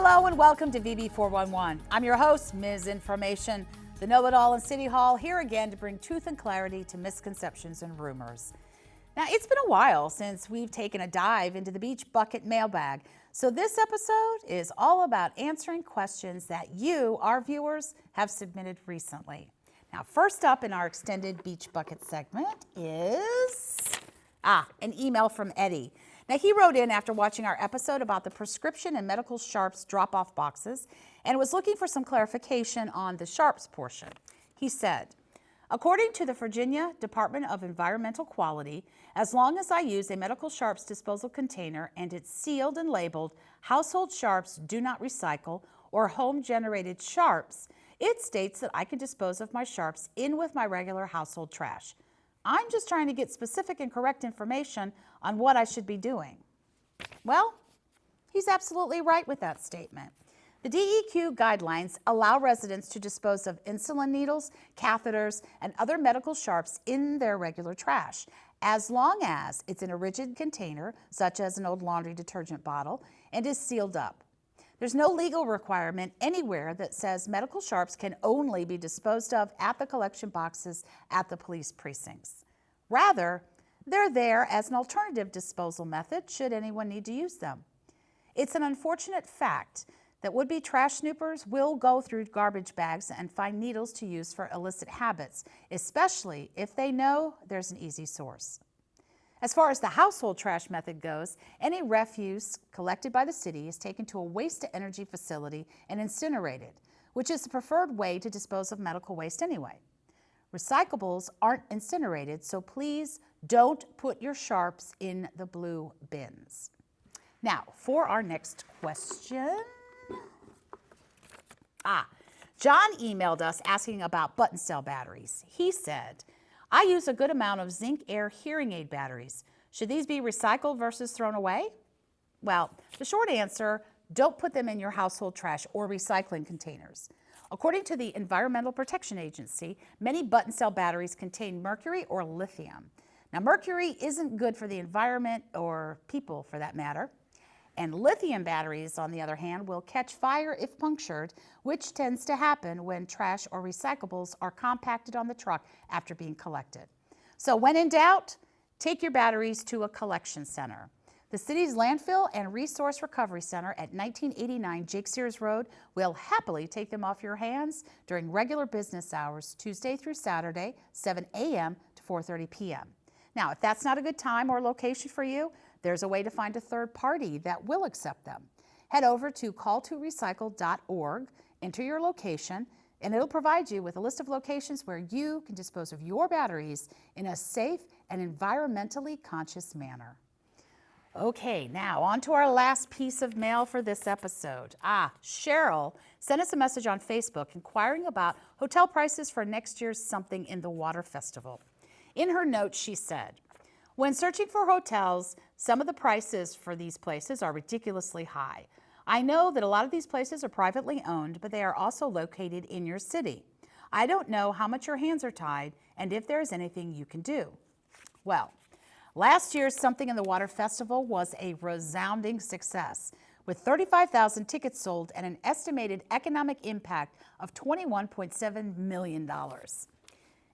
Hello and welcome to VB411. I'm your host, Miz Information, the know-it-all in City Hall, here again to bring truth and clarity to misconceptions and rumors. Now, it's been a while since we've taken a dive into the Beach Bucket Mailbag, so this episode is all about answering questions that you, our viewers, have submitted recently. Now, first up in our extended Beach Bucket segment is an email from Eddie. Now, he wrote in after watching our episode about the prescription and medical sharps drop-off boxes and was looking for some clarification on the sharps portion. He said, according to the Virginia Department of Environmental Quality, as long as I use a medical sharps disposal container and it's sealed and labeled household sharps do not recycle or home-generated sharps, it states that I can dispose of my sharps in with my regular household trash. I'm just trying to get specific and correct information on what I should be doing. Well, he's absolutely right with that statement. The DEQ guidelines allow residents to dispose of insulin needles, catheters, and other medical sharps in their regular trash, as long as it's in a rigid container, such as an old laundry detergent bottle, and is sealed up. There's no legal requirement anywhere that says medical sharps can only be disposed of at the collection boxes at the police precincts. Rather, they're there as an alternative disposal method should anyone need to use them. It's an unfortunate fact that would-be trash snoopers will go through garbage bags and find needles to use for illicit habits, especially if they know there's an easy source. As far as the household trash method goes, any refuse collected by the city is taken to a waste-to-energy facility and incinerated, which is the preferred way to dispose of medical waste anyway. Recyclables aren't incinerated, so please don't put your sharps in the blue bins. Now, for our next question. John emailed us asking about button cell batteries. He said, I use a good amount of zinc air hearing aid batteries. Should these be recycled versus thrown away? Well, the short answer, don't put them in your household trash or recycling containers. According to the Environmental Protection Agency, many button cell batteries contain mercury or lithium. Now, mercury isn't good for the environment or people for that matter. And lithium batteries, on the other hand, will catch fire if punctured, which tends to happen when trash or recyclables are compacted on the truck after being collected. So when in doubt, take your batteries to a collection center. The city's Landfill and Resource Recovery Center at 1989 Jake Sears Road will happily take them off your hands during regular business hours, Tuesday through Saturday, 7 a.m. to 4:30 p.m. Now, if that's not a good time or location for you, there's a way to find a third party that will accept them. Head over to calltorecycle.org, enter your location, and it'll provide you with a list of locations where you can dispose of your batteries in a safe and environmentally conscious manner. Okay, now on to our last piece of mail for this episode. Cheryl sent us a message on Facebook inquiring about hotel prices for next year's Something in the Water Festival. In her note, she said, when searching for hotels, some of the prices for these places are ridiculously high. I know that a lot of these places are privately owned, but they are also located in your city. I don't know how much your hands are tied and if there is anything you can do. Well, last year's Something in the Water Festival was a resounding success, with 35,000 tickets sold and an estimated economic impact of $21.7 million.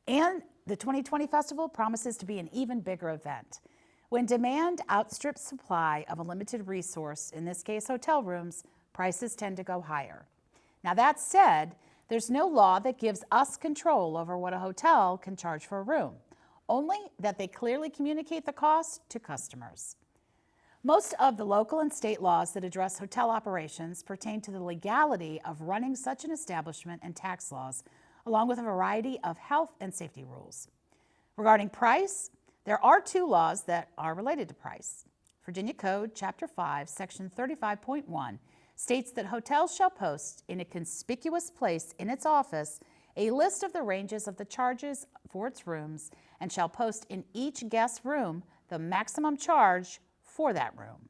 And the 2020 festival promises to be an even bigger event. When demand outstrips supply of a limited resource, in this case hotel rooms, prices tend to go higher. Now that said, there's no law that gives us control over what a hotel can charge for a room, only that they clearly communicate the cost to customers. Most of the local and state laws that address hotel operations pertain to the legality of running such an establishment and tax laws, along with a variety of health and safety rules. Regarding price, there are two laws that are related to price. Virginia Code, Chapter 5, Section 35.1 states that hotels shall post in a conspicuous place in its office a list of the ranges of the charges for its rooms and shall post in each guest room the maximum charge for that room.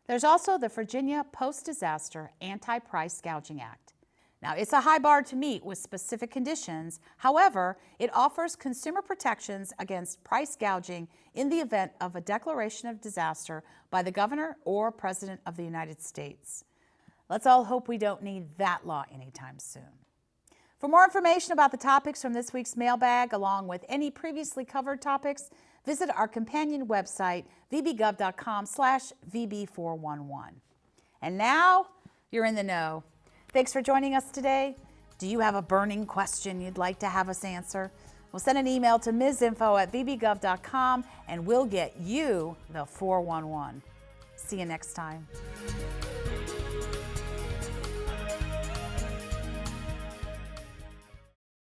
There's also the Virginia Post-Disaster Anti-Price Gouging Act. Now, it's a high bar to meet with specific conditions. However, it offers consumer protections against price gouging in the event of a declaration of disaster by the governor or president of the United States. Let's all hope we don't need that law anytime soon. For more information about the topics from this week's mailbag, along with any previously covered topics, visit our companion website, vbgov.com/VB411. And now you're in the know. Thanks for joining us today. Do you have a burning question you'd like to have us answer? Well, send an email to mizinfo@vbgov.com and we'll get you the 411. See you next time.